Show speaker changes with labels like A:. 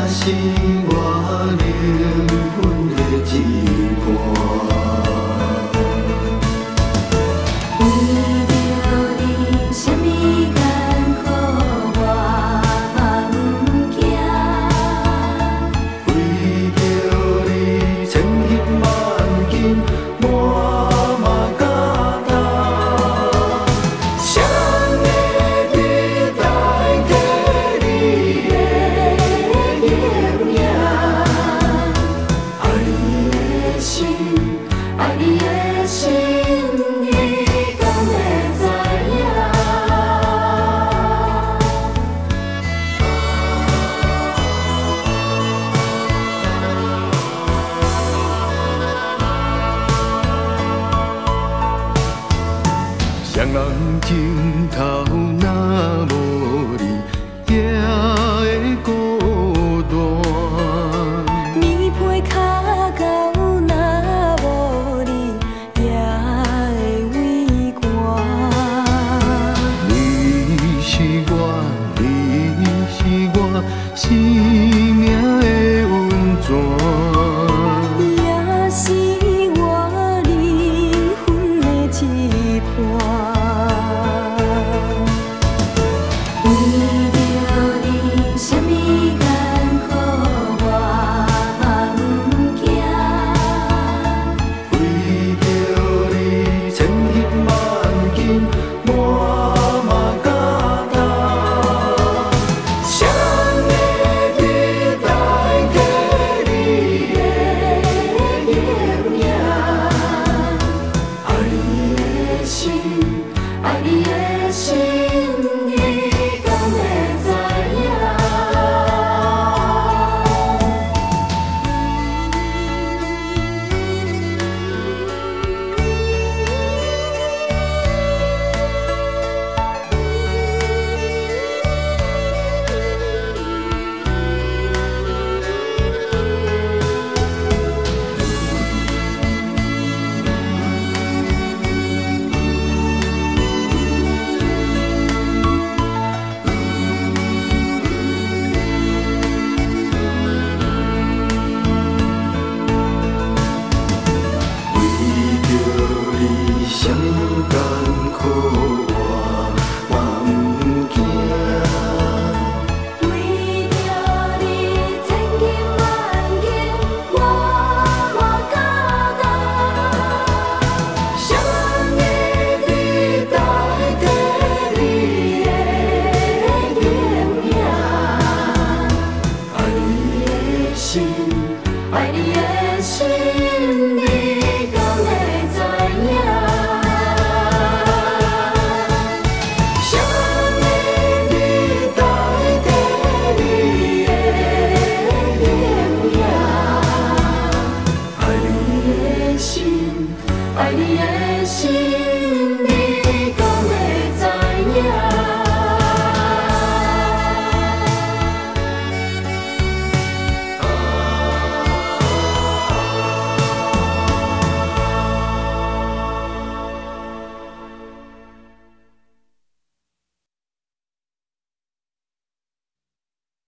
A: 是我灵魂的一半。为着你，什么艰苦我嘛不惊。为着你，千辛万苦我嘛敢担。谁会替代过你的形影？爱你的心，爱你的心，你敢会知影？谁人情头若无你，也会孤单。棉被脚到若无你，也会畏寒。你是我，你是我生命的温泉，也是我灵魂的一半。为着你，什么艰苦我嘛不惊。为着你，千辛万苦我嘛敢担。谁会替代过你的形影？爱你的心，爱你的心，你敢会知影？什么艰苦我嘛不惊，为着你千辛万苦我嘛敢担。谁会替代过你的形影？爱你的心，爱你的心，你敢会知影？爱你的心。